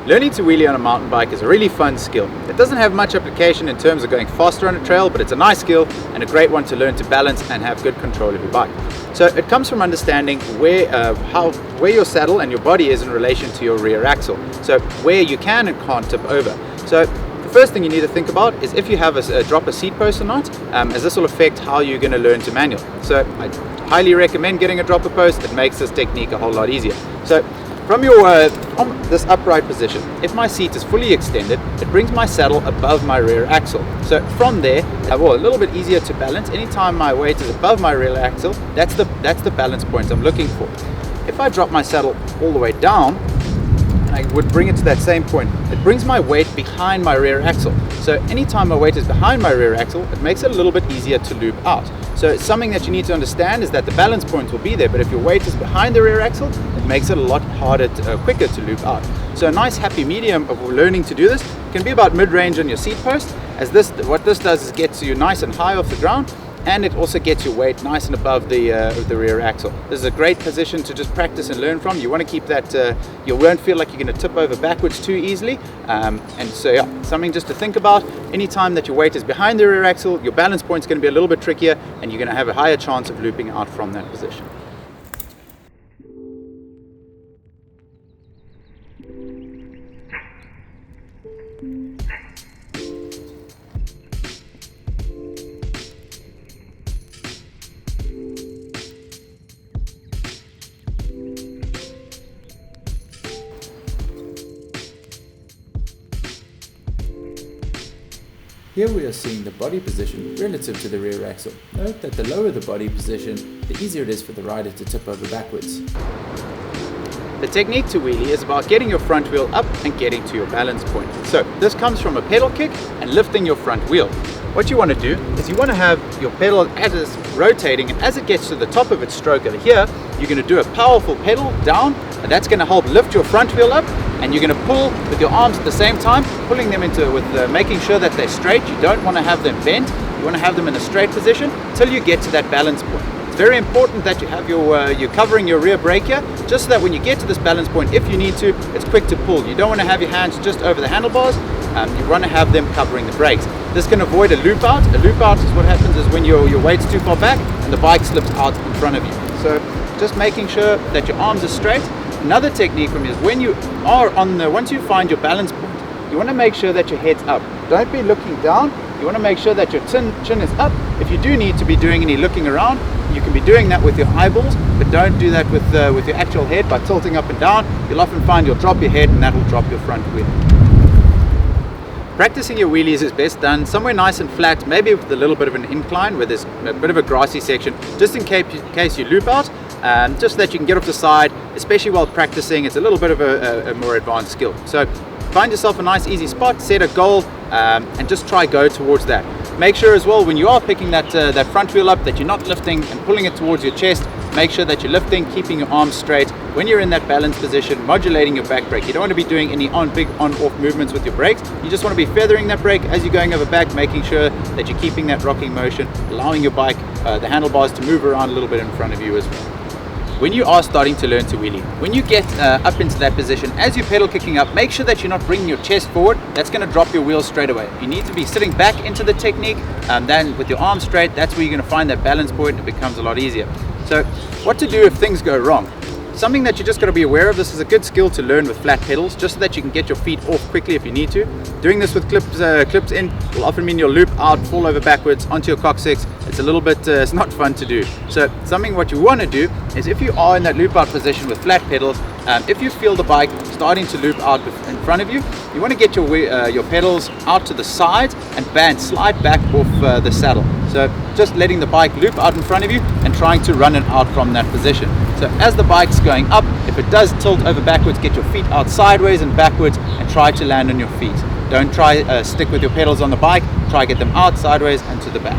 Learning to wheelie on a mountain bike is a really fun skill. It doesn't have much application in terms of going faster on a trail, but it's a nice skill and a great one to learn to balance and have good control of your bike. So it comes from understanding where your saddle and your body is in relation to your rear axle. So where you can and can't tip over. So the first thing you need to think about is if you have a dropper seat post or not, as this will affect how you're going to learn to manual. So I highly recommend getting a dropper post. It makes this technique a whole lot easier. So from this upright position, if my seat is fully extended, it brings my saddle above my rear axle. So from there, a little bit easier to balance. Anytime my weight is above my rear axle, that's the balance point I'm looking for. If I drop my saddle all the way down, I would bring it to that same point. It brings my weight behind my rear axle. So anytime my weight is behind my rear axle, it makes it a little bit easier to loop out. So something that you need to understand is that the balance point will be there, but if your weight is behind the rear axle, it makes it a lot harder, quicker to loop out. So a nice happy medium of learning to do this can be about mid-range on your seat post, as what this does is gets you nice and high off the ground, and it also gets your weight nice and above the rear axle. This is a great position to just practice and learn from. You want to keep that, you won't feel like you're going to tip over backwards too easily. And so yeah, something just to think about. Anytime that your weight is behind the rear axle, your balance point is going to be a little bit trickier, and you're going to have a higher chance of looping out from that position. Here we are seeing the body position relative to the rear axle. Note that the lower the body position, the easier it is for the rider to tip over backwards. The technique to wheelie is about getting your front wheel up and getting to your balance point. So this comes from a pedal kick and lifting your front wheel. What you want to do is you want to have your pedal as it's rotating, and as it gets to the top of its stroke over here, you're going to do a powerful pedal down, and that's going to help lift your front wheel up, and you're going to pull with your arms at the same time, pulling them making sure that they're straight. You don't want to have them bent. You want to have them in a straight position till you get to that balance point. It's very important that you have you're covering your rear brake here, just so that when you get to this balance point, if you need to, it's quick to pull. You don't want to have your hands just over the handlebars. You want to have them covering the brakes. This can avoid a loop out. A loop out is what happens is when your weight's too far back and the bike slips out in front of you. So just making sure that your arms are straight. Another technique from you is when you are once you find your balance point, you want to make sure that your head's up. Don't be looking down. You want to make sure that your chin is up. If you do need to be doing any looking around, you can be doing that with your eyeballs, but don't do that with your actual head by tilting up and down. You'll often find you'll drop your head and that will drop your front wheel. Practicing your wheelies is best done somewhere nice and flat, maybe with a little bit of an incline where there's a bit of a grassy section, just in case you loop out, just so that you can get off the side, especially while practicing. It's a little bit of a more advanced skill. So find yourself a nice easy spot, set a goal, and just try go towards that. Make sure as well when you are picking that front wheel up that you're not lifting and pulling it towards your chest. Make sure that you're lifting, keeping your arms straight. When you're in that balance position, modulating your back brake. You don't want to be doing any big on-off movements with your brakes. You just want to be feathering that brake as you're going over back, making sure that you're keeping that rocking motion, allowing your bike, the handlebars to move around a little bit in front of you as well. When you are starting to learn to wheelie, when you get up into that position, as you're pedal kicking up, make sure that you're not bringing your chest forward. That's going to drop your wheels straight away. You need to be sitting back into the technique, and then with your arms straight, that's where you're going to find that balance point. It becomes a lot easier. So what to do if things go wrong? Something that you just got to be aware of. This is a good skill to learn with flat pedals, just so that you can get your feet off quickly if you need to. Doing this with clips in will often mean you'll loop out, fall over backwards onto your coccyx. It's a little bit, it's not fun to do. So what you want to do is, if you are in that loop out position with flat pedals, if you feel the bike starting to loop out in front of you, you want to get your pedals out to the sides and slide back off the saddle. So just letting the bike loop out in front of you and trying to run it out from that position. So as the bike's going up, if it does tilt over backwards, get your feet out sideways and backwards and try to land on your feet. Don't try stick with your pedals on the bike, try get them out sideways and to the back.